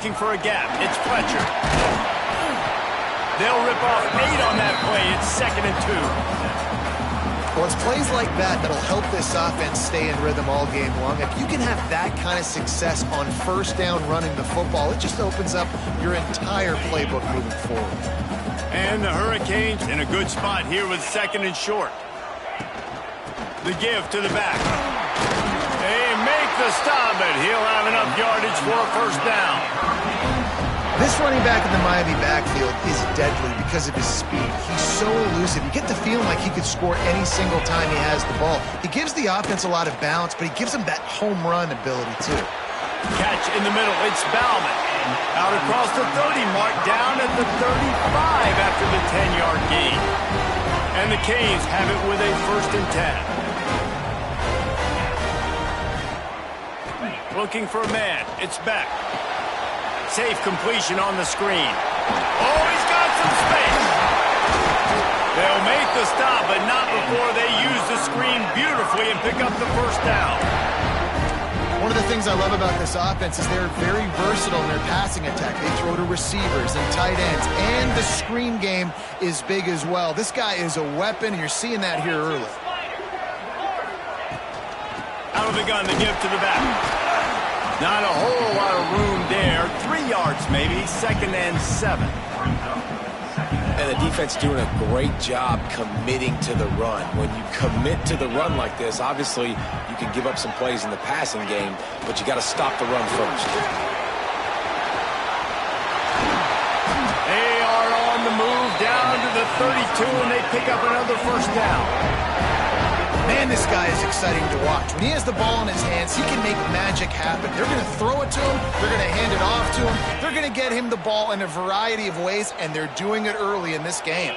looking for a gap. It's Fletcher. They'll rip off 8 on that play. It's 2nd and 2. Well, it's plays like that that'll help this offense stay in rhythm all game long. If you can have that kind of success on first down running the football, it just opens up your entire playbook moving forward. And the Hurricanes in a good spot here with 2nd and short. The give to the back. They make the stop, but he'll have enough yardage for a first down. This running back in the Miami backfield is deadly because of his speed. He's so elusive. You get the feeling like he could score any single time he has the ball. He gives the offense a lot of balance, but he gives them that home run ability too. Catch in the middle. It's Bauman. Out across the 30 mark, down at the 35 after the 10-yard gain. And the Canes have it with a 1st and 10. Looking for a man. It's Beck. Safe completion on the screen. Oh, he's got some space. They'll make the stop, but not before they use the screen beautifully and pick up the first down. One of the things I love about this offense is they're very versatile in their passing attack. They throw to receivers and tight ends, and the screen game is big as well. This guy is a weapon, and you're seeing that here early. Out of the gun, the give to the back. Not a whole lot of room there. 3 yards maybe, 2nd and 7. And the defense doing a great job committing to the run. When you commit to the run like this, obviously you can give up some plays in the passing game, but you got to stop the run first. They are on the move down to the 32, and they pick up another first down. Man, this guy is exciting to watch. When he has the ball in his hands, he can make magic happen. They're going to throw it to him. They're going to hand it off to him. They're going to get him the ball in a variety of ways, and they're doing it early in this game.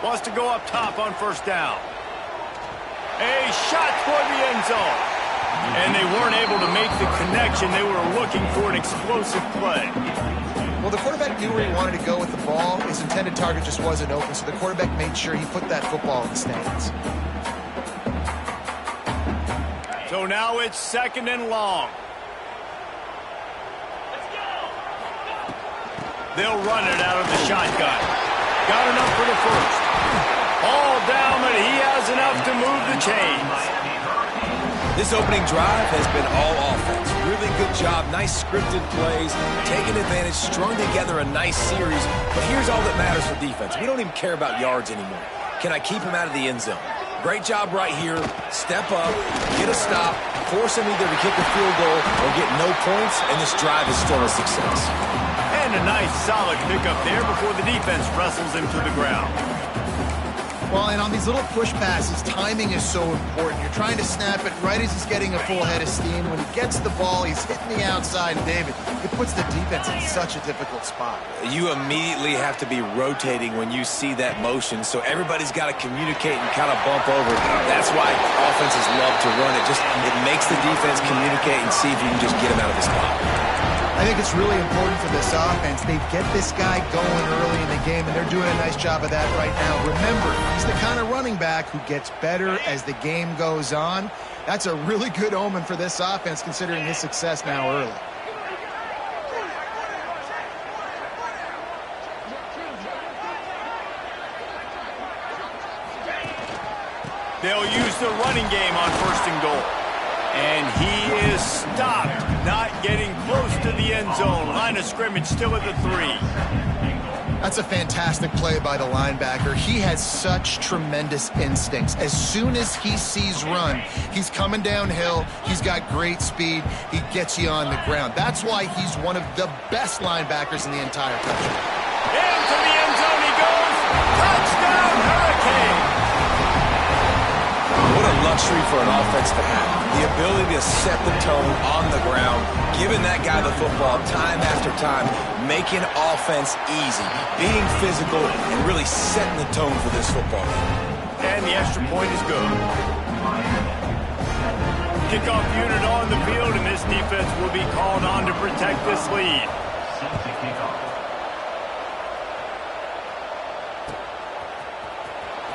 Wants to go up top on first down. A shot toward the end zone. And they weren't able to make the connection. They were looking for an explosive play. Well, the quarterback knew where he wanted to go with the ball. His intended target just wasn't open, so the quarterback made sure he put that football in the stands. So now it's 2nd and long. They'll run it out of the shotgun. Got enough for the first. All down, but he has enough to move the chains. This opening drive has been all offense. Really good job, nice scripted plays, taking advantage, strung together a nice series. But here's all that matters for defense. We don't even care about yards anymore. Can I keep him out of the end zone? Great job right here. Step up, get a stop, force him either to kick a field goal or get no points, and this drive is still a success. And a nice solid pickup there before the defense wrestles him to the ground. Well, and on these little push passes, timing is so important. You're trying to snap it right as he's getting a full head of steam. When he gets the ball, he's hitting the outside, and David, it puts the defense in such a difficult spot. You immediately have to be rotating when you see that motion, so everybody's got to communicate and kind of bump over. That's why offenses love to run it. It makes the defense communicate and see if you can just get him out of the spot. I think it's really important for this offense. They get this guy going early in the game, and they're doing a nice job of that right now. Remember, he's the kind of running back who gets better as the game goes on. That's a really good omen for this offense, considering his success now early. They'll use the running game on 1st and goal. And he is stopped, not getting close to the end zone. Line of scrimmage still at the 3. That's a fantastic play by the linebacker. He has such tremendous instincts. As soon as he sees run, he's coming downhill. He's got great speed. He gets you on the ground. That's why he's one of the best linebackers in the entire country. Into the end zone he goes. Touchdown, Hurricane! What a luxury for an offense to have. The ability to set the tone on the ground, giving that guy the football time after time, making offense easy, being physical, and really setting the tone for this football game. And the extra point is good. Kickoff unit on the field, and this defense will be called on to protect this lead.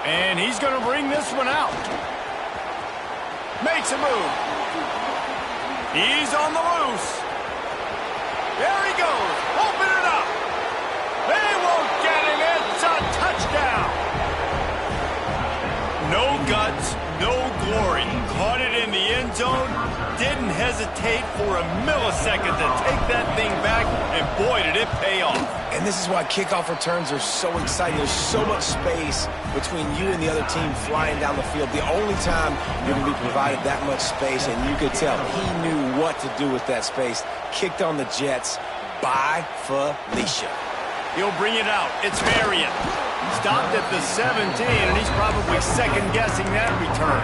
And he's going to bring this one out. Makes a move. He's on the loose. There he goes. Open it up. They won't get it. It's a touchdown. No guts, no glory. Caught it in the end zone. Didn't hesitate for a millisecond to take that thing back, and boy, did it pay off. And this is why kickoff returns are so exciting. There's so much space between you and the other team flying down the field. The only time you're going to be provided that much space, and you could tell he knew what to do with that space. Kicked on the Jets by Felicia. He'll bring it out. It's Marion. Stopped at the 17, and he's probably second-guessing that return.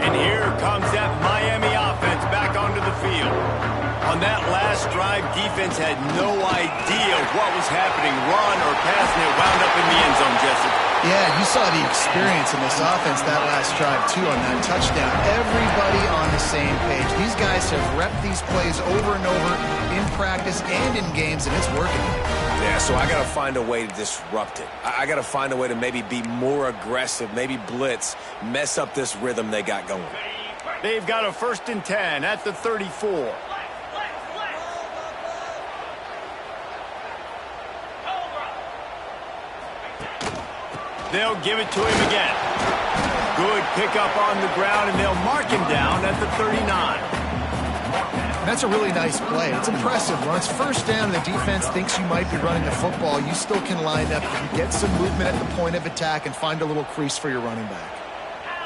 And here comes that Miami offense back onto the field. On that last drive, defense had no idea what was happening. Run or passing it, wound up in the end zone, Jesse. Yeah, you saw the experience in this offense that last drive, too, on that touchdown. Everybody on the same page. These guys have repped these plays over and over in practice and in games, and it's working. Yeah, so I got to find a way to disrupt it. I got to find a way to maybe be more aggressive, maybe blitz, mess up this rhythm they got going. They've got a 1st and 10 at the 34. They'll give it to him again. Good pickup on the ground, and they'll mark him down at the 39. That's a really nice play. It's impressive. When it's 1st down and the defense thinks you might be running the football, you still can line up. You can get some movement at the point of attack and find a little crease for your running back.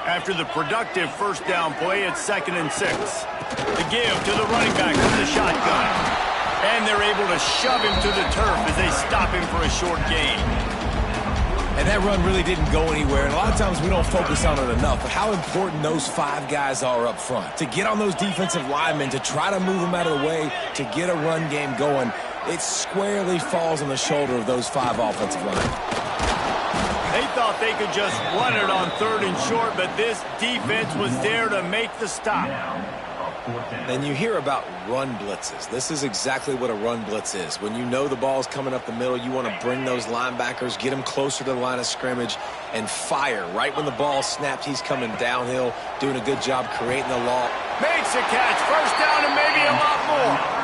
After the productive 1st down play, it's 2nd and 6. The give to the running back from the shotgun. And they're able to shove him to the turf as they stop him for a short gain. And that run really didn't go anywhere. And a lot of times we don't focus on it enough. But how important those 5 guys are up front. To get on those defensive linemen, to try to move them out of the way, to get a run game going, it squarely falls on the shoulder of those 5 offensive linemen. They thought they could just run it on 3rd and short, but this defense was there to make the stop. And you hear about run blitzes. This is exactly what a run blitz is. When you know the ball's coming up the middle, you want to bring those linebackers, get them closer to the line of scrimmage, and fire. Right when the ball snapped, he's coming downhill, doing a good job creating the law. Makes a catch, 1st down, and maybe a lot more.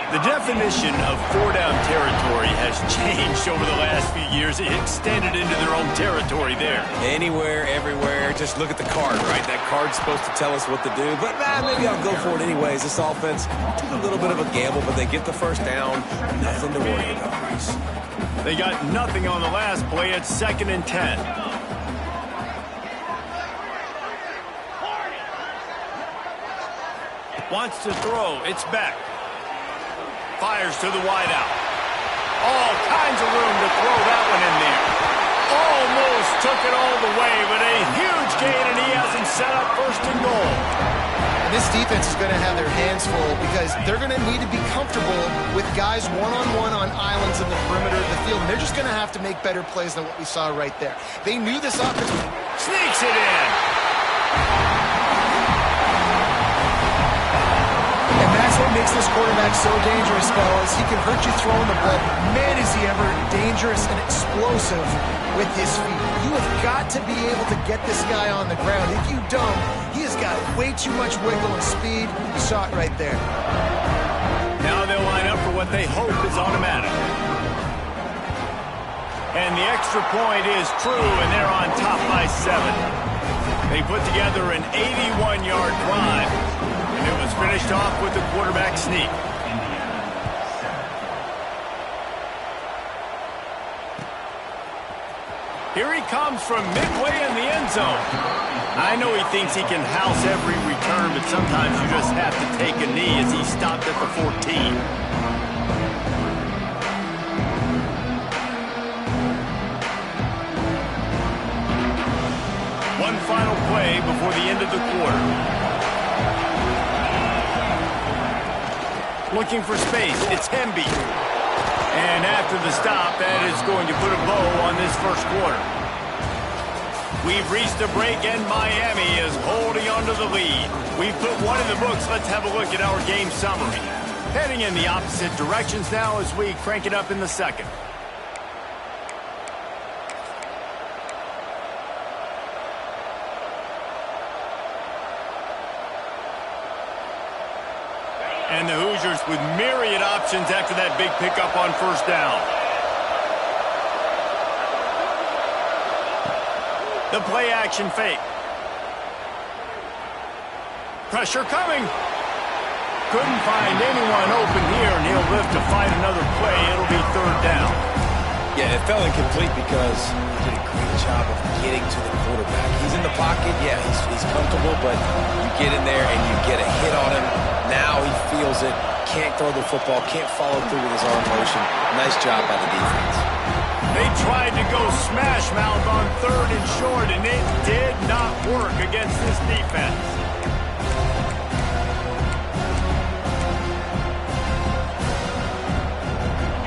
The definition of 4-down territory has changed over the last few years. It extended into their own territory there. Anywhere, everywhere, just look at the card, right? That card's supposed to tell us what to do, but maybe I'll go for it anyways. This offense took a little bit of a gamble, but they get the 1st down. Nothing to worry about. They got nothing on the last play. It's 2nd and 10. Wants to throw. It's Beck. Fires to the wideout. All kinds of room to throw that one in there. Almost took it all the way, but a huge gain, and he hasn't set up 1st and goal. And this defense is going to have their hands full because they're going to need to be comfortable with guys one-on-one on islands in the perimeter of the field. And they're just going to have to make better plays than what we saw right there. They knew this offense sneaks it in. And that's what makes this quarterback so dangerous, fellas. He can hurt you throwing the ball. Man, is he ever dangerous and explosive with his feet. You have got to be able to get this guy on the ground. If you don't, he has got way too much wiggle and speed. You saw it right there. Now they'll line up for what they hope is automatic. And the extra point is true, and they're on top by 7. They put together an 81-yard drive. And it was finished off with the quarterback sneak. Here he comes from midway in the end zone. I know he thinks he can house every return, but sometimes you just have to take a knee as he stopped at the 14. One final play before the end of the quarter. Looking for space, it's Hemby. And after the stop, that is going to put a bow on this 1st quarter. We've reached a break, and Miami is holding on to the lead. We've put one in the books. Let's have a look at our game summary. Heading in the opposite directions now as we crank it up in the 2nd. And the Hoosiers with myriad options after that big pickup on first down. The play action fake. Pressure coming. Couldn't find anyone open here, and he'll live to fight another play. It'll be third down. Yeah, it fell incomplete because he did a great job of getting to the quarterback. He's in the pocket. Yeah, he's comfortable, but you get in there and you get a hit on him. Now he feels it. Can't throw the football. Can't follow through with his arm motion. Nice job by the defense. They tried to go smash mouth on third and short, and it did not work against this defense.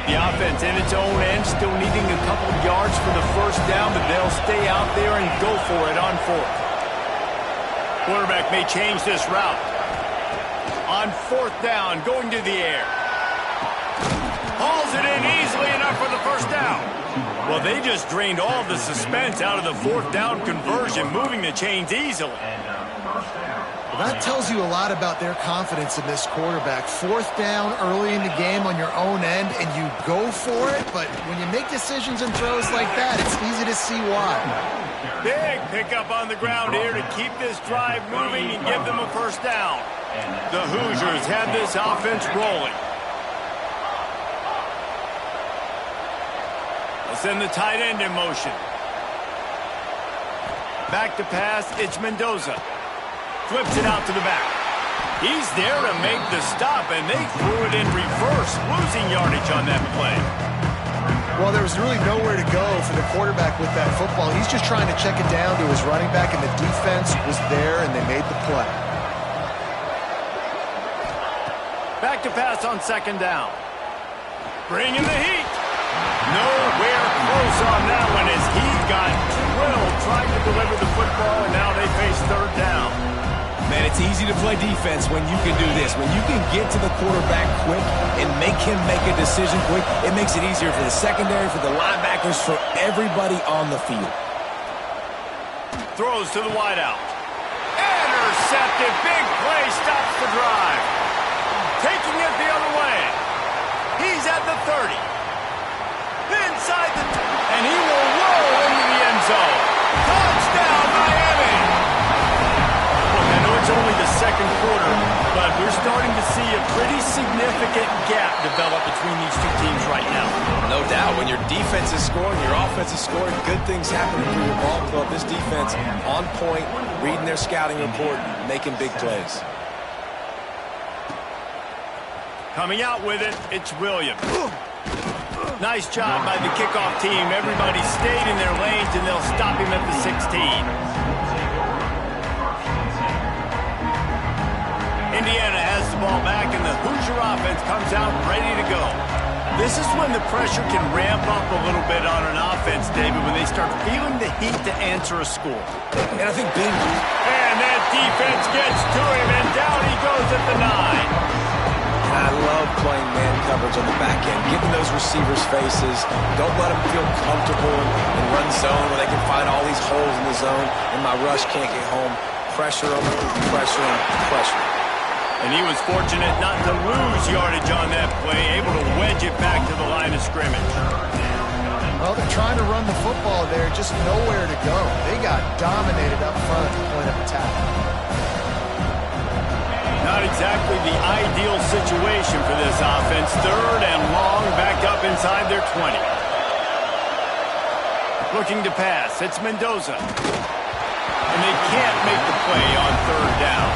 The offense in its own end, still needing a couple of yards for the first down, but they'll stay out there and go for it on fourth. Quarterback may change this route. On fourth down, going to the air. Hauls it in easily enough for the first down. Well, they just drained all the suspense out of the fourth down conversion, moving the chains easily. Well, that tells you a lot about their confidence in this quarterback. Fourth down early in the game on your own end, and you go for it, but when you make decisions and throws like that, it's easy to see why. Big pickup on the ground here to keep this drive moving and give them a first down. The Hoosiers have this offense rolling. They'll send the tight end in motion. Back to pass, it's Mendoza. Flips it out to the back. He's there to make the stop, and they threw it in reverse, losing yardage on that play. Well, there was really nowhere to go for the quarterback with that football. He's just trying to check it down to his running back, and the defense was there, and they made the play. Back to pass on second down. Bringing the heat. Nowhere close on that one as he got drilled trying to deliver the football, and now they face third down. Man, it's easy to play defense when you can do this. When you can get to the quarterback quick and make him make a decision quick, it makes it easier for the secondary, for the linebackers, for everybody on the field. Throws to the wideout. Intercepted. Big play stops the drive. Taking it the other way. He's at the 30. Inside the... And he will roll into the end zone. Touchdown, Miami! Look, I know it's only the second quarter, but we're starting to see a pretty significant gap develop between these two teams right now. No doubt. When your defense is scoring, your offense is scoring, good things happening through your ball club. This defense on point, reading their scouting report, making big plays. Coming out with it, it's Williams. Nice job by the kickoff team. Everybody stayed in their lanes, and they'll stop him at the 16. Indiana has the ball back, and the Hoosier offense comes out ready to go. This is when the pressure can ramp up a little bit on an offense, David, when they start feeling the heat to answer a score. And I think being... And that defense gets to him, and down he goes at the 9. I love playing man coverage on the back end, giving those receivers faces. Don't let them feel comfortable and run zone where they can find all these holes in the zone, and my rush can't get home. Pressure them, pressure them, pressure them. And he was fortunate not to lose yardage on that play, able to wedge it back to the line of scrimmage. Well, they're trying to run the football there, just nowhere to go. They got dominated up front at the point of attack. Not exactly the ideal situation for this offense. Third and long, back up inside their 20. Looking to pass, it's Mendoza. And they can't make the play on third down.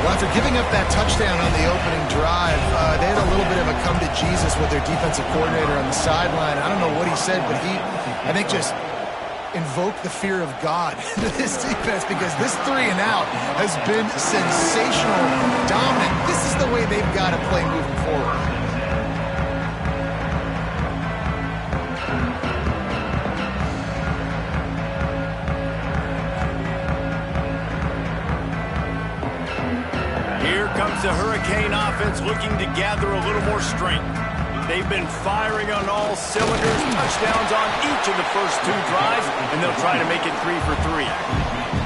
Well, after giving up that touchdown on the opening drive, they had a little bit of a come to Jesus with their defensive coordinator on the sideline. I don't know what he said, but he, I think, just invoke the fear of God into this defense, because this 3 and out has been sensational, dominant. This is the way they've got to play moving forward. Here comes the Hurricane offense looking to gather a little more strength. They've been firing on all cylinders, touchdowns on each of the first 2 drives, and they'll try to make it 3 for 3.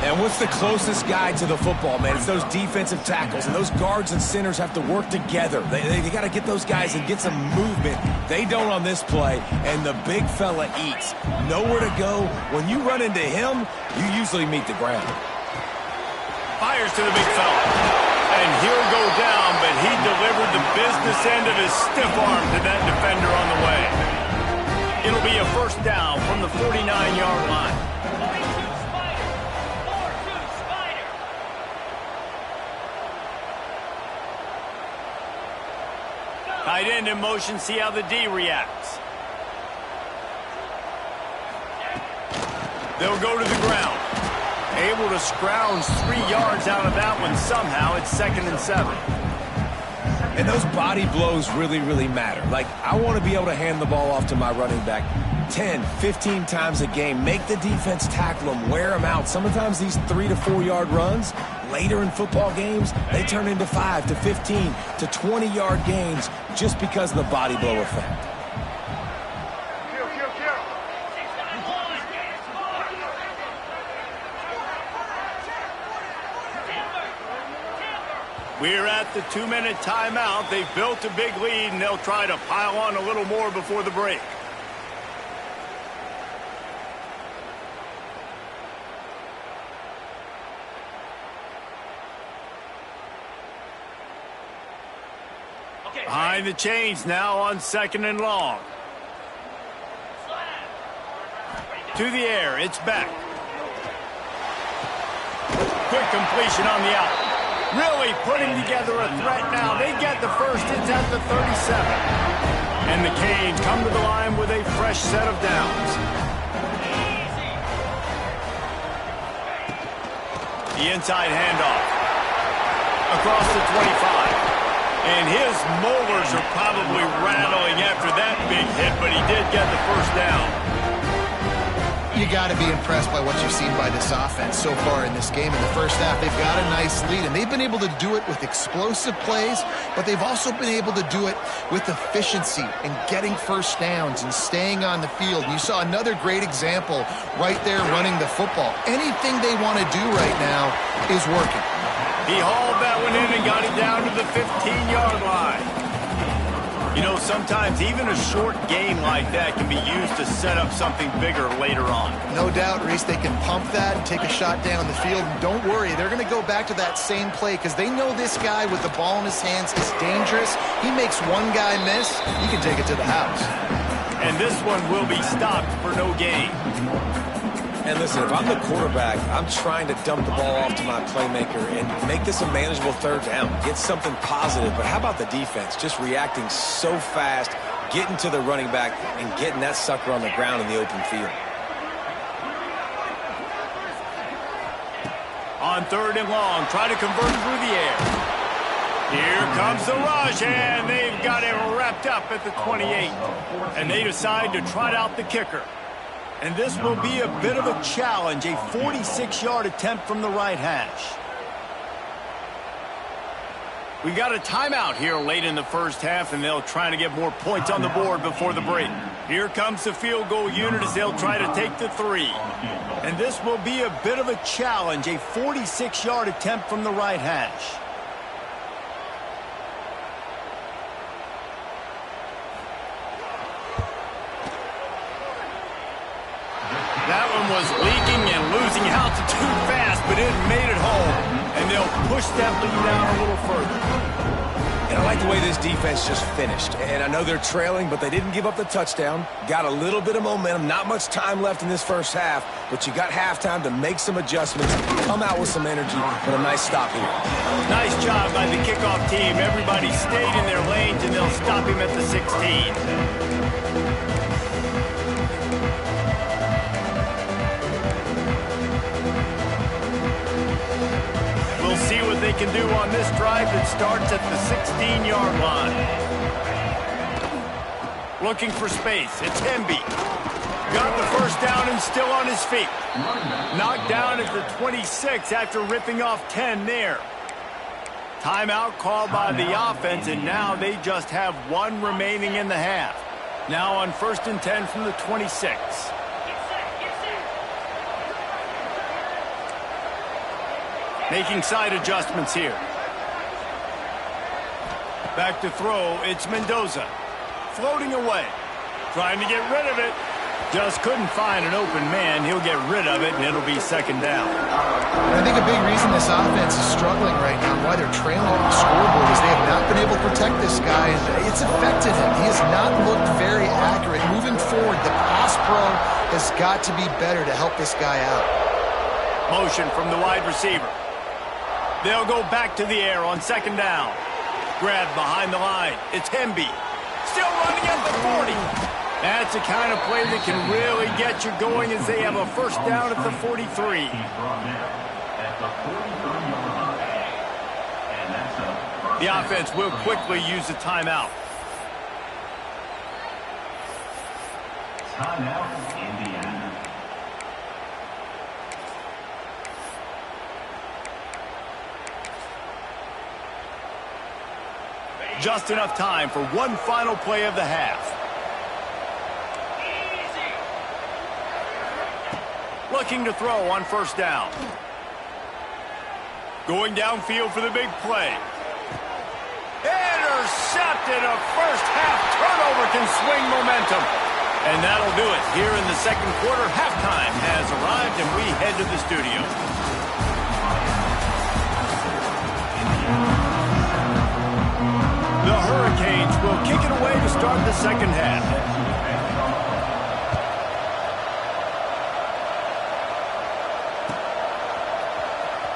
And what's the closest guy to the football, man? It's those defensive tackles, and those guards and centers have to work together. They got to get those guys and get some movement. They don't on this play, and the big fella eats. Nowhere to go. When you run into him, you usually meet the ground. Fires to the big fella. And he'll go down, but he delivered the business end of his stiff arm to that defender on the way. It'll be a first down from the 49-yard line. Tight end in motion, see how the D reacts. They'll go to the ground. Able to scrounge 3 yards out of that one somehow. It's 2nd and 7. And those body blows really, really matter. Like, I want to be able to hand the ball off to my running back 10, 15 times a game. Make the defense tackle them, wear them out. Sometimes these 3 to 4 yard runs, later in football games, they turn into 5 to 15 to 20-yard gains just because of the body blow effect. We're at the 2-minute timeout. They've built a big lead, and they'll try to pile on a little more before the break. Behind the chains now on 2nd and long. To the air, it's back. Quick completion on the out. Really putting together a threat now. They get the first. It's at the 37. And the Canes come to the line with a fresh set of downs. The inside handoff. Across the 25. And his molars are probably rattling after that big hit, but he did get the first down. You got to be impressed by what you've seen by this offense so far in this game. In the first half, they've got a nice lead, and they've been able to do it with explosive plays, but they've also been able to do it with efficiency and getting first downs and staying on the field. And you saw another great example right there running the football. Anything they want to do right now is working. He hauled that one in and got it down to the 15-yard line. You know, sometimes even a short game like that can be used to set up something bigger later on. No doubt, Reese, they can pump that and take a shot down the field. And don't worry, they're going to go back to that same play because they know this guy with the ball in his hands is dangerous. He makes one guy miss, he can take it to the house. And this one will be stopped for no gain. And listen, if I'm the quarterback, I'm trying to dump the ball off to my playmaker and make this a manageable third down. Get something positive. But how about the defense? Just reacting so fast, getting to the running back, and getting that sucker on the ground in the open field. On 3rd and long, try to convert through the air. Here comes the rush, and they've got him wrapped up at the 28. And they decide to trot out the kicker. And this will be a bit of a challenge, a 46-yard attempt from the right hash. We got a timeout here late in the first half, and they'll try to get more points on the board before the break. Here comes the field goal unit as they'll try to take the 3. And this will be a bit of a challenge, a 46-yard attempt from the right hash. That one was leaking and losing altitude fast, but it made it home. And they'll push that lead down a little further. And I like the way this defense just finished. And I know they're trailing, but they didn't give up the touchdown. Got a little bit of momentum. Not much time left in this first half, but you got halftime to make some adjustments, come out with some energy, but a nice stop here. Nice job by the kickoff team. Everybody stayed in their lanes, and they'll stop him at the 16. See what they can do on this drive that starts at the 16-yard line. Looking for space. It's Hemby. Got the first down and still on his feet. Knocked down at the 26 after ripping off 10 there. Timeout called by the offense, and now they just have 1 remaining in the half. Now on 1st and 10 from the 26. Making side adjustments here. Back to throw, it's Mendoza. Floating away. Trying to get rid of it. Just couldn't find an open man. He'll get rid of it, and it'll be second down. I think a big reason this offense is struggling right now, why they're trailing on the scoreboard, is they have not been able to protect this guy, and it's affected him. He has not looked very accurate. Moving forward, the pass pro has got to be better to help this guy out. Motion from the wide receiver. They'll go back to the air on second down. Grab behind the line. It's Hemby. Still running at the 40. That's the kind of play that can really get you going as they have a first down at the 43. The offense will quickly use the timeout. Timeout, Indiana. Just enough time for one final play of the half. Looking to throw on first down. Going downfield for the big play. Intercepted. A first half turnover can swing momentum. And that'll do it here in the second quarter. Halftime has arrived and we head to the studio. The Hurricanes will kick it away to start the second half.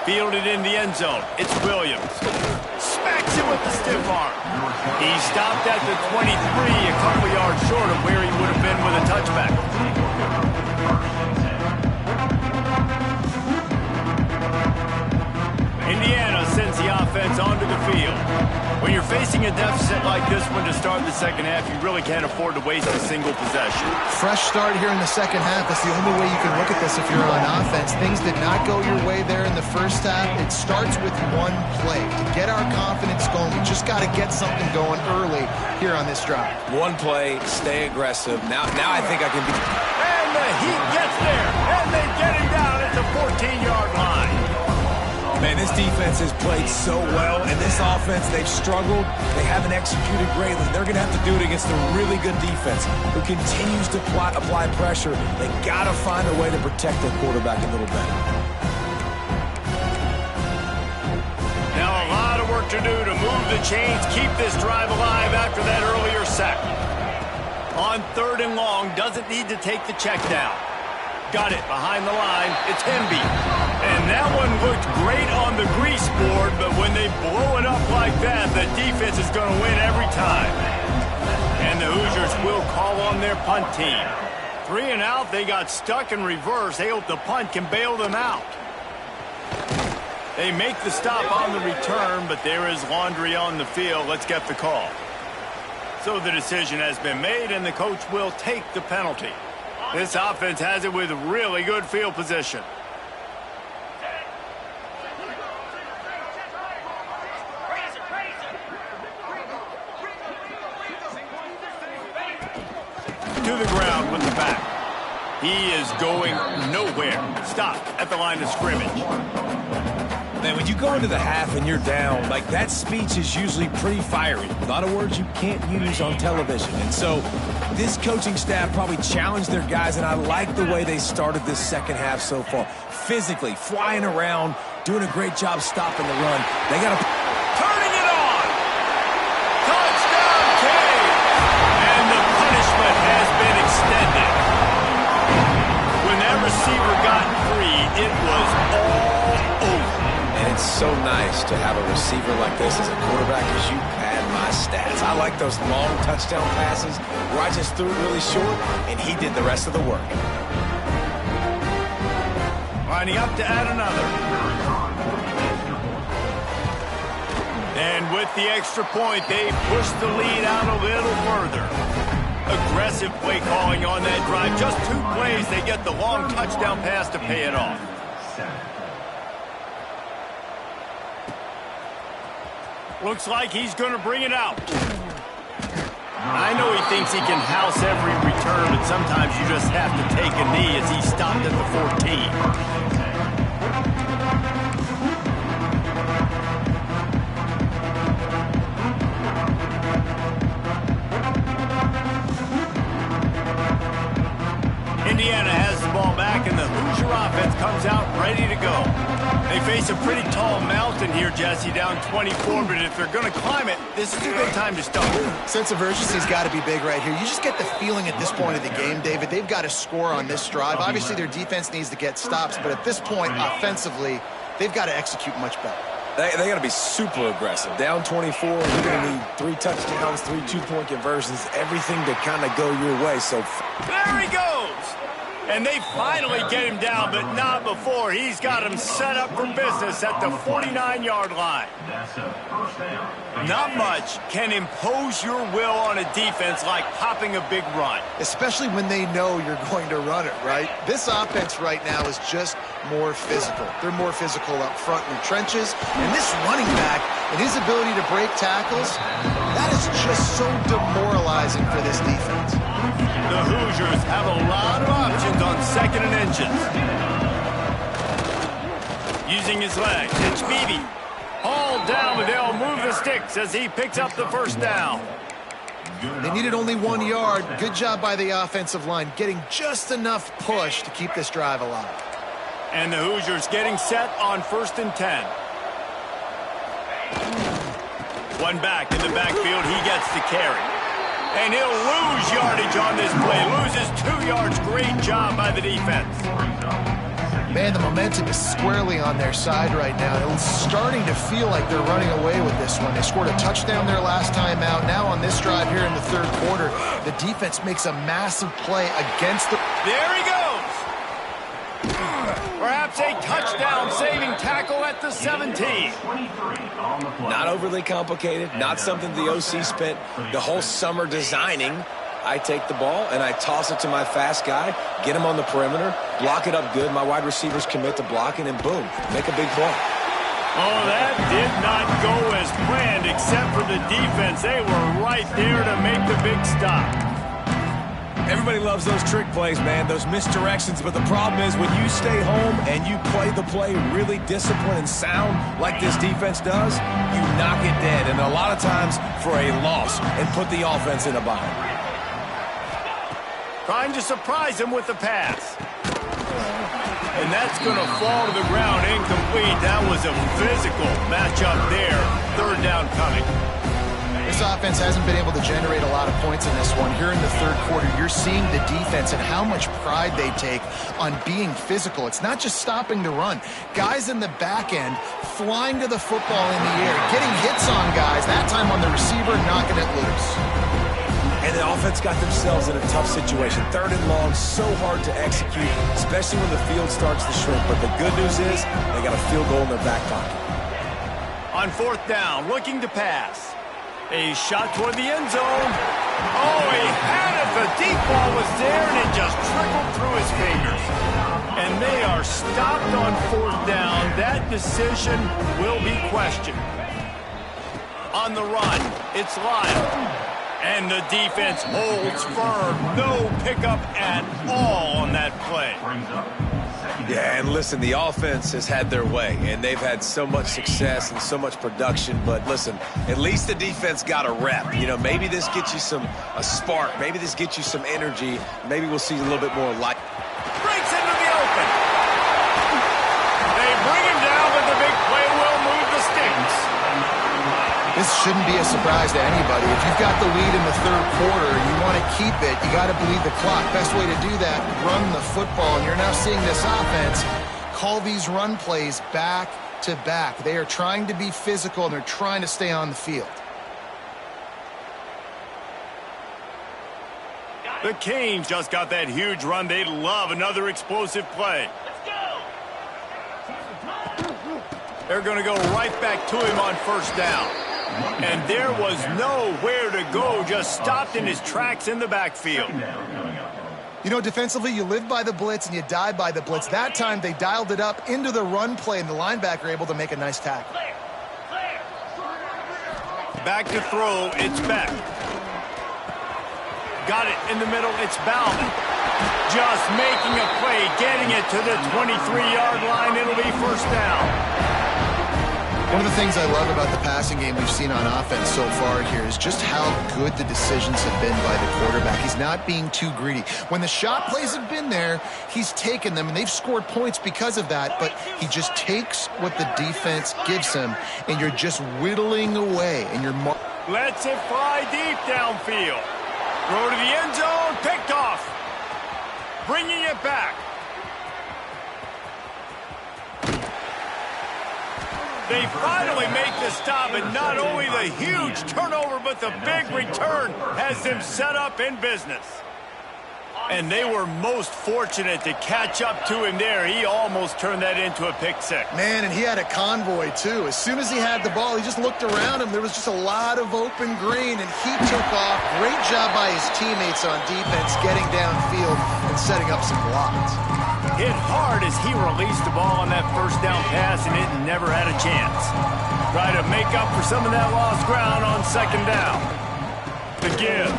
Fielded in the end zone. It's Williams. Smacks it with the stiff arm. He stopped at the 23, a couple yards short of where he would have been with a touchback. Indiana sends the offense onto the field. When you're facing a deficit like this one to start the second half, you really can't afford to waste a single possession. Fresh start here in the second half. That's the only way you can look at this if you're on offense. Things did not go your way there in the first half. It starts with one play. To get our confidence going, we just got to get something going early here on this drive. One play, stay aggressive. Now I think I can be... And the Heat gets there, and they get him down at the 14-yard line. Man, this defense has played so well, and this offense, they've struggled. They haven't executed greatly. They're going to have to do it against a really good defense who continues to apply pressure. They got to find a way to protect their quarterback a little better. Now a lot of work to do to move the chains, keep this drive alive after that earlier sack. On third and long, doesn't need to take the check down. Got it behind the line. It's Hemby. And that one looked great on the grease board, but when they blow it up like that, the defense is going to win every time. And the Hoosiers will call on their punt team. 3 and out, they got stuck in reverse. They hope the punt can bail them out. They make the stop on the return, but there is laundry on the field. Let's get the call. So the decision has been made, and the coach will take the penalty. This offense has it with really good field position. To the ground with the back. He is going nowhere. Stop at the line of scrimmage. Man, when you go into the half and you're down, like that speech is usually pretty fiery. A lot of words you can't use on television. And so this coaching staff probably challenged their guys, and I like the way they started this second half so far. Physically, flying around, doing a great job stopping the run. They got to... Turning it on! Touchdown, Cade! And the punishment has been extended. When that receiver got free, it was all over. And it's so nice to have a receiver like this as a quarterback because you pad my stats. I like those long touchdown passes where I just threw it really short and he did the rest of the work. Lining up to add another. And with the extra point, they push the lead out a little further. Aggressive play calling on that drive. Just 2 plays, they get the long touchdown pass to pay it off. Looks like he's going to bring it out. I know he thinks he can house every return, but sometimes you just have to take a knee as he stopped at the 14. pretty tall mountain here, Jesse, down 24, but if they're going to climb it, this is a good time to start. Sense of urgency's got to be big right here. You just get the feeling at this point of the game, David, they've got to score on this drive. Obviously, their defense needs to get stops, but at this point, offensively, they've got to execute much better. They got to be super aggressive. Down 24, you're going to need 3 touchdowns, 3 two-point conversions, everything to kind of go your way. So there he goes. And they finally get him down, but not before. He's got him set up for business at the 49-yard line. Not much can impose your will on a defense like popping a big run. Especially when they know you're going to run it, right? This offense right now is just more physical. They're more physical up front in the trenches. And this running back and his ability to break tackles, that is just so demoralizing for this defense. The Hoosiers have a lot of options on 2nd and inches. Using his legs, it's Beebe. Hauled down, but they'll move the sticks as he picks up the first down. They needed only 1 yard. Good job by the offensive line, getting just enough push to keep this drive alive. And the Hoosiers getting set on 1st and 10. One back in the backfield, he gets the carry. And he'll lose yardage on this play. Loses 2 yards. Great job by the defense. Man, the momentum is squarely on their side right now. It's starting to feel like they're running away with this one. They scored a touchdown their last time out. Now on this drive here in the 3rd quarter, the defense makes a massive play against the... There he goes! Perhaps a touchdown-saving tackle at the 17. not overly complicated, not something the OC spent the whole summer designing. I take the ball and I toss it to my fast guy, get him on the perimeter, block it up good. My wide receivers commit to blocking, and boom, make a big play. Oh, that did not go as planned, except for the defense. They were right there to make the big stop. Everybody loves those trick plays, man, those misdirections. But the problem is when you stay home and you play the play really disciplined and sound like this defense does, you knock it dead. And a lot of times for a loss and put the offense in a bind. Trying to surprise him with the pass. And that's going to fall to the ground incomplete. That was a physical matchup there. 3rd down coming. This offense hasn't been able to generate a lot of points in this one. Here in the 3rd quarter, you're seeing the defense and how much pride they take on being physical. It's not just stopping the run. Guys in the back end flying to the football in the air, getting hits on guys, that time on the receiver, knocking it loose. And the offense got themselves in a tough situation. 3rd and long, so hard to execute, especially when the field starts to shrink. But the good news is they got a field goal in their back pocket. On 4th down, looking to pass. A shot toward the end zone. Oh, he had it. The deep ball was there, and it just trickled through his fingers. And they are stopped on 4th down. That decision will be questioned. On the run, it's Lyle. And the defense holds firm. No pickup at all on that play. Yeah, and listen, the offense has had their way, and they've had so much success and so much production. But listen, at least the defense got a rep. You know, maybe this gets you a spark. Maybe this gets you some energy. Maybe we'll see a little bit more light. Breaks into the open. They bring him down, but the big play will move the sticks. This shouldn't be a surprise to anybody. If you've got the lead in the 3rd quarter and you want to keep it, you got to bleed the clock. Best way to do that, run the football. And you're now seeing this offense call these run plays back to back. They are trying to be physical, and they're trying to stay on the field. The Canes just got that huge run. They'd love another explosive play. They're going to go right back to him on 1st down. And there was nowhere to go, just stopped in his tracks in the backfield. You know, defensively, you live by the blitz and you die by the blitz. That time, they dialed it up into the run play, and the linebacker able to make a nice tackle. Back to throw, it's Beck. Got it in the middle, it's Bauman. Just making a play, getting it to the 23-yard line. It'll be 1st down. One of the things I love about the passing game we've seen on offense so far here is just how good the decisions have been by the quarterback. He's not being too greedy. When the shot plays have been there, he's taken them, and they've scored points because of that, but he just takes what the defense gives him, and you're just whittling away, and you're... Lets it fly deep downfield. Throw to the end zone, picked off. Bringing it back. They finally make the stop, and not only the huge turnover, but the big return has them set up in business. And they were most fortunate to catch up to him there. He almost turned that into a pick six. Man, and he had a convoy, too. As soon as he had the ball, he just looked around him. There was just a lot of open green, and he took off. Great job by his teammates on defense, getting downfield and setting up some blocks. Hit hard as he released the ball on that first down pass, and it never had a chance. Try to make up for some of that lost ground on second down. The give.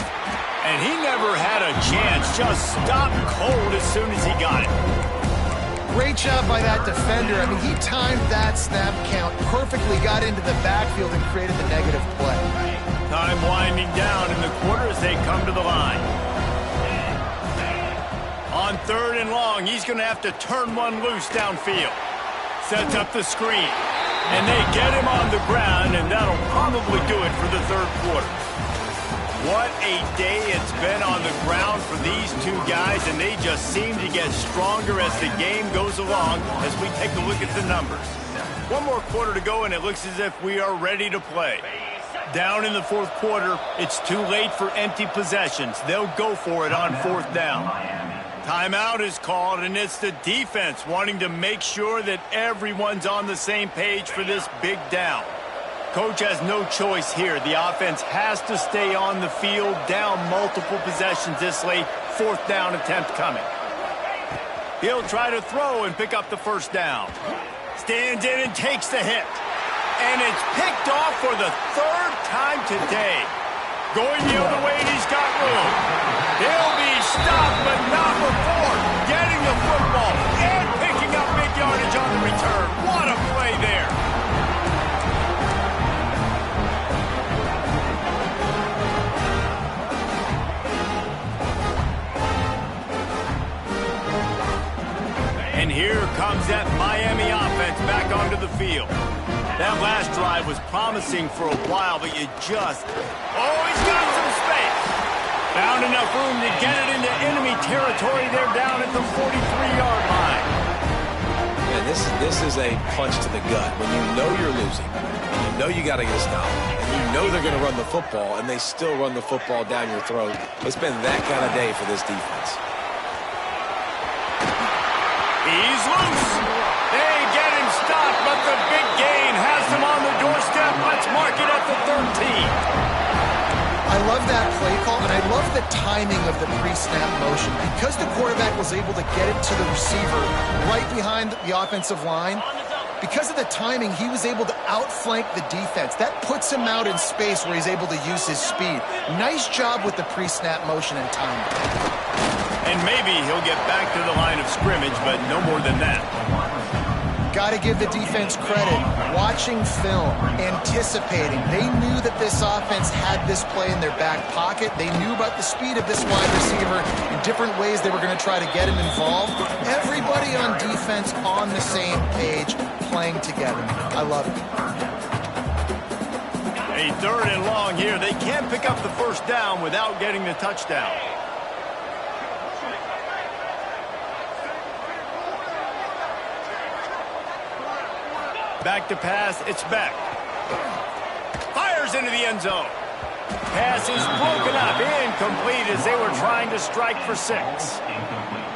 And he never had a chance. Just stopped cold as soon as he got it. Great job by that defender. I mean, he timed that snap count perfectly, got into the backfield and created the negative play. Time winding down in the quarter as they come to the line. On third and long, he's going to have to turn one loose downfield. Sets up the screen. And they get him on the ground, and that'll probably do it for the third quarter. What a day it's been on the ground for these two guys, and they just seem to get stronger as the game goes along as we take a look at the numbers. One more quarter to go, and it looks as if we are ready to play. Down in the fourth quarter, it's too late for empty possessions. They'll go for it on fourth down. Timeout is called, and it's the defense wanting to make sure that everyone's on the same page for this big down. Coach has no choice here. The offense has to stay on the field, down multiple possessions this late. Fourth down attempt coming. He'll try to throw and pick up the first down. Stands in and takes the hit. And it's picked off for the third time today. Going the other way, and he's got room. He'll be stopped, but not before getting the football and picking up big yardage on the return. What a play there. And here comes that Miami offense back onto the field. That last drive was promising for a while, but you just... Oh, he's got some space. Found enough room to get it into enemy territory. They're down at the 43-yard line. And this is a punch to the gut. When you know you're losing, and you know you got to get a stop, and you know they're going to run the football, and they still run the football down your throat. It's been that kind of day for this defense. He's loose. They get him stopped, but the big gain has him on the doorstep. Let's mark it at the 13. I love that play call, and I love the timing of the pre-snap motion. Because the quarterback was able to get it to the receiver right behind the offensive line, because of the timing, he was able to outflank the defense. That puts him out in space where he's able to use his speed. Nice job with the pre-snap motion and timing. And maybe he'll get back to the line of scrimmage, but no more than that. Got to give the defense credit. Watching film, anticipating. They knew that this offense had this play in their back pocket. They knew about the speed of this wide receiver in different ways they were going to try to get him involved. Everybody on defense on the same page, playing together. I love it. A third and long here. They can't pick up the first down without getting the touchdown. Back to pass, it's back. Fires into the end zone. Pass is broken up, incomplete as they were trying to strike for 6.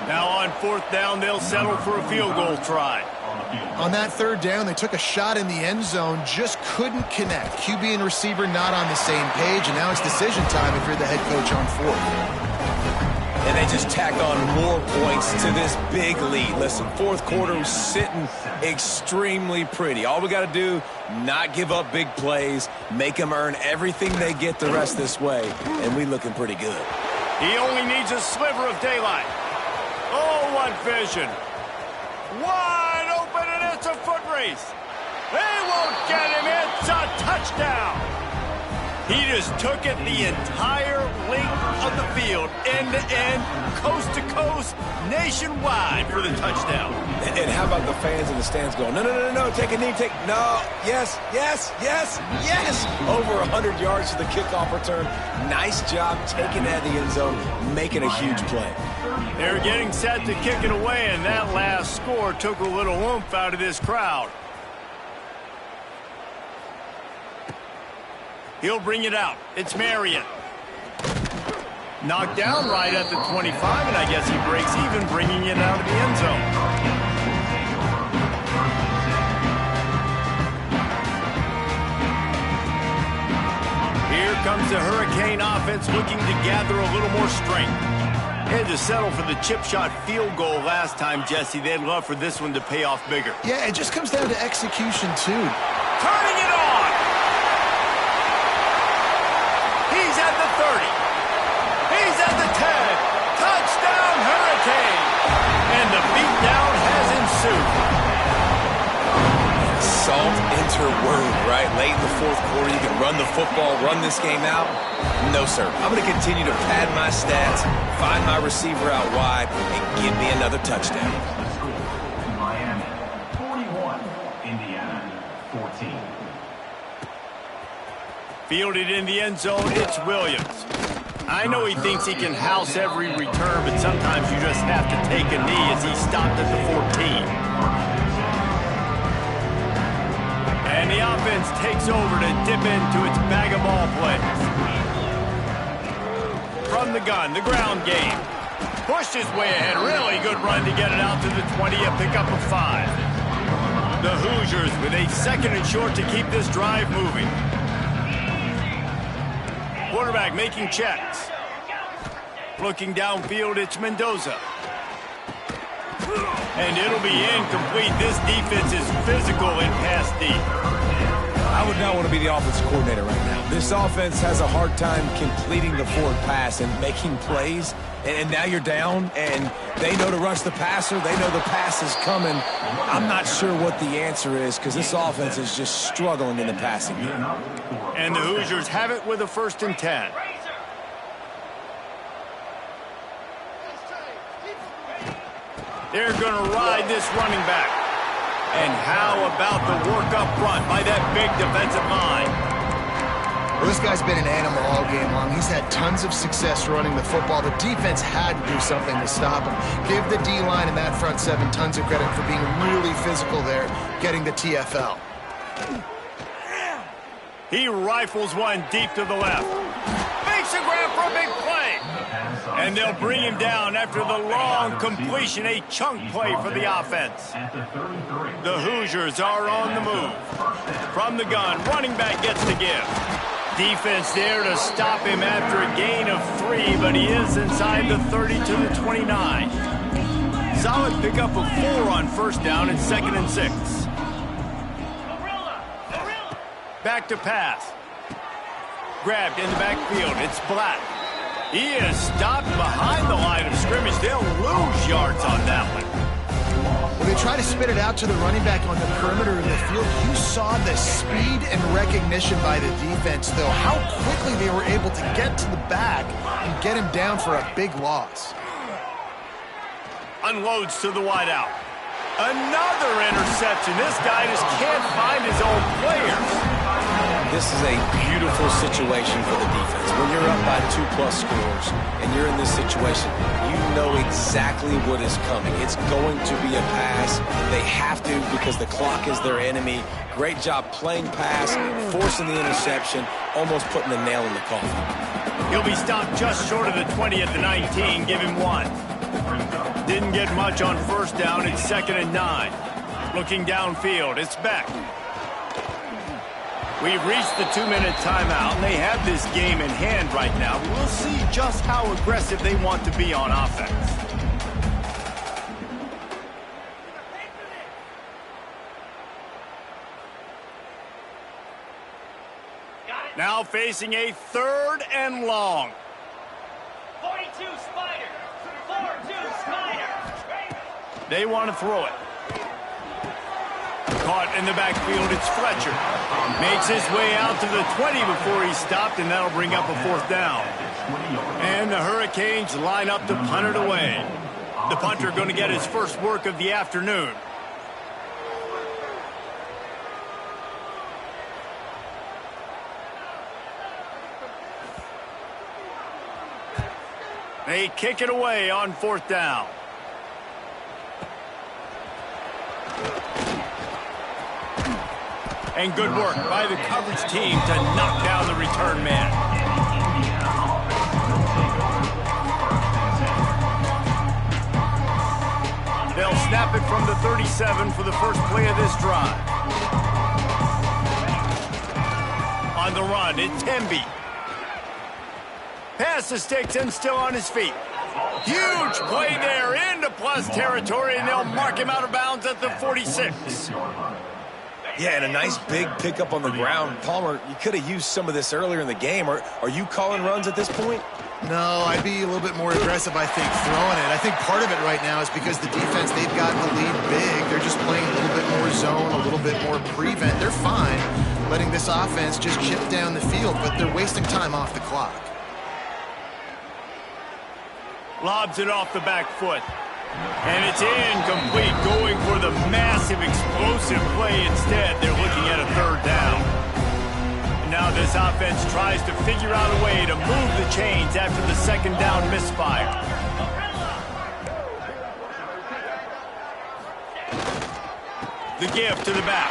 Now on fourth down, they'll settle for a field goal try. On that third down, they took a shot in the end zone, just couldn't connect. QB and receiver not on the same page, and now it's decision time if you're the head coach on fourth. And they just tacked on more points to this big lead. Listen, fourth quarter was sitting extremely pretty. All we got to do, not give up big plays, make them earn everything they get the rest this way, and we looking pretty good. He only needs a sliver of daylight. Oh, what vision. Wide open, and it's a foot race. They won't get him. It's a touchdown. He just took it the entire length of the field, end to end, coast to coast, nationwide for the touchdown. And how about the fans in the stands going, no, no, no, no, take a knee, no, yes, yes, yes, yes. Over 100 yards to the kickoff return. Nice job taking that in the end zone, making a huge play. They're getting set to kick it away, and that last score took a little oomph out of this crowd. He'll bring it out. It's Marion. Knocked down right at the 25, and I guess he breaks even, bringing it out of the end zone. Here comes the Hurricane offense looking to gather a little more strength. Had to settle for the chip shot field goal last time, Jesse. They'd love for this one to pay off bigger. Yeah, it just comes down to execution, too. Turning it on! He's at the 30. He's at the 10. Touchdown, Hurricane! And the beatdown has ensued. Salt interwove, right? Late in the fourth quarter, you can run the football, run this game out. No, sir. I'm going to continue to pad my stats, find my receiver out wide, and give me another touchdown. Miami, 41. Indiana, 14. Fielded in the end zone, it's Williams. I know he thinks he can house every return, but sometimes you just have to take a knee as he stopped at the 14. And the offense takes over to dip into its bag of ball plays. From the gun, the ground game. Pushed his way ahead. Really good run to get it out to the 20, a pickup of 5. The Hoosiers with a second and short to keep this drive moving. Quarterback making checks. Looking downfield, it's Mendoza. And it'll be incomplete. This defense is physical and pass deep. I would not want to be the offensive coordinator right now. This offense has a hard time completing the forward pass and making plays. And now you're down, and they know to rush the passer. They know the pass is coming. I'm not sure what the answer is because this offense is just struggling in the passing game. And the Hoosiers have it with a 1st and 10. They're going to ride this running back. And how about the work up front by that big defensive line? Well, this guy's been an animal all game long. He's had tons of success running the football. The defense had to do something to stop him. Give the D-line and that front 7 tons of credit for being really physical there, getting the TFL. He rifles one deep to the left. Makes a grab for a big play. And they'll bring him down after the long completion, a chunk play for the offense. The Hoosiers are on the move. From the gun, running back gets the give. Defense there to stop him after a gain of 3, but he is inside the 30 to the 29. Solid pickup of 4 on 1st down and 2nd and 6. Back to pass. Grabbed in the backfield. It's Black. He is stopped behind the line of scrimmage. They'll lose yards on that one. When they try to spit it out to the running back on the perimeter of the field, you saw the speed and recognition by the defense, though. How quickly they were able to get to the back and get him down for a big loss. Unloads to the wideout. Another interception. This guy just can't find his own players. This is a beautiful situation for the defense. When you're up by 2+ scores and you're in this situation, you know exactly what is coming. It's going to be a pass. They have to because the clock is their enemy. Great job playing pass, forcing the interception, almost putting the nail in the coffin. He'll be stopped just short of the 20 at the 19. Give him 1. Didn't get much on 1st down. It's 2nd and 9. Looking downfield, it's Beck. We've reached the 2-minute timeout, and they have this game in hand right now. We'll see just how aggressive they want to be on offense. Now facing a 3rd and long. 42 Spider. 4-2 Spider. They want to throw it. caught in the backfield. It's Fletcher. Makes his way out to the 20 before he's stopped, and that'll bring up a 4th down. And the Hurricanes line up to punt it away. The punter going to get his first work of the afternoon. They kick it away on 4th down. And good work by the coverage team to knock down the return man. They'll snap it from the 37 for the first play of this drive. On the run, it's Temby. Past the sticks and still on his feet. Huge play there into plus territory, and they'll mark him out of bounds at the 46. Yeah, and a nice big pickup on the ground. Palmer, you could have used some of this earlier in the game. Are you calling runs at this point? No, I'd be a little bit more aggressive, I think, throwing it. I think part of it right now is because the defense, they've got the lead big. They're just playing a little bit more zone, a little bit more prevent. They're fine letting this offense just chip down the field, but they're wasting time off the clock. Lobs it off the back foot. And it's incomplete, going for the massive explosive play instead. They're looking at a 3rd down. And now this offense tries to figure out a way to move the chains after the 2nd down misfire. The give to the back.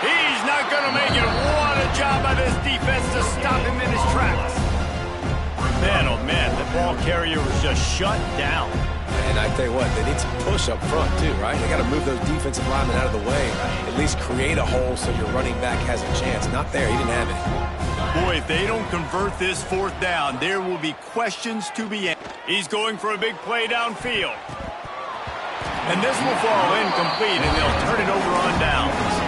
He's not going to make it. What a job by this defense to stop him in his tracks. Man, oh man, the ball carrier was just shut down. And I tell you what, they need some push up front too, right? They got to move those defensive linemen out of the way, at least create a hole so your running back has a chance. Not there, he didn't have it. Boy, if they don't convert this 4th down, there will be questions to be answered. He's going for a big play downfield. And this will fall incomplete, and they'll turn it over on downs.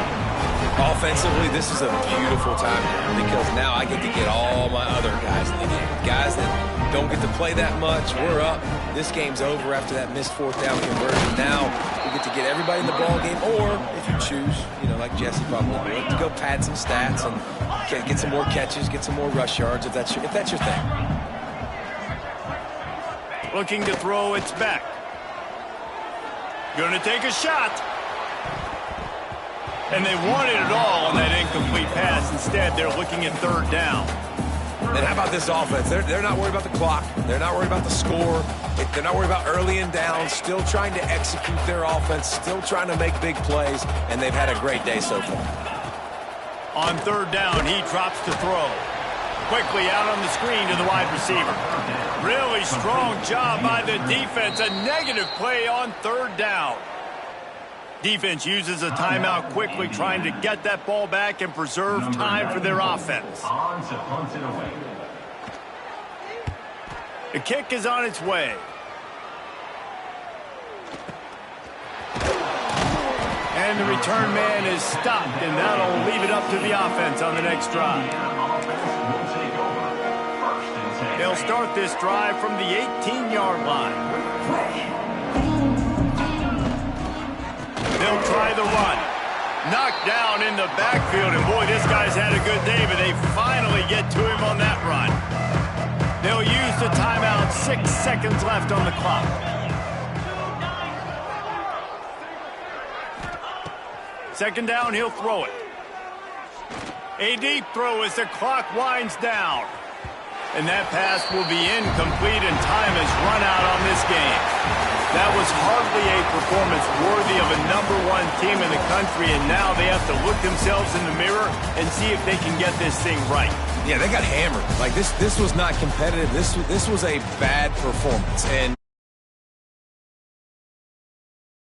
Offensively, this is a beautiful time because now I get to get all my other guys in the game. Guys that don't get to play that much, we're up. This game's over after that missed 4th down conversion. Now we get to get everybody in the ball game, or if you choose, you know, like Jesse probably would, to go pad some stats and get some more catches, get some more rush yards if that's your thing. Looking to throw, it's back. Going to take a shot. And they wanted it all on that incomplete pass. Instead, they're looking at 3rd down. And how about this offense? They're not worried about the clock. They're not worried about the score. They're not worried about early and down. Still trying to execute their offense. Still trying to make big plays. And they've had a great day so far. On 3rd down, he drops to throw. Quickly out on the screen to the wide receiver. Really strong job by the defense. A negative play on 3rd down. Defense uses a timeout quickly, trying to get that ball back and preserve time for their offense. On to punt it away. The kick is on its way. And the return man is stopped, and that'll leave it up to the offense on the next drive. They'll start this drive from the 18-yard line. They'll try the run. Knocked down in the backfield, and boy, this guy's had a good day, but they finally get to him on that run. They'll use the timeout, 6 seconds left on the clock. Second down, he'll throw it. A deep throw as the clock winds down. And that pass will be incomplete, and time has run out on this game. That was hardly a performance worthy of a #1 team in the country, and now they have to look themselves in the mirror and see if they can get this thing right. Yeah, they got hammered. Like, this was not competitive. This was a bad performance. And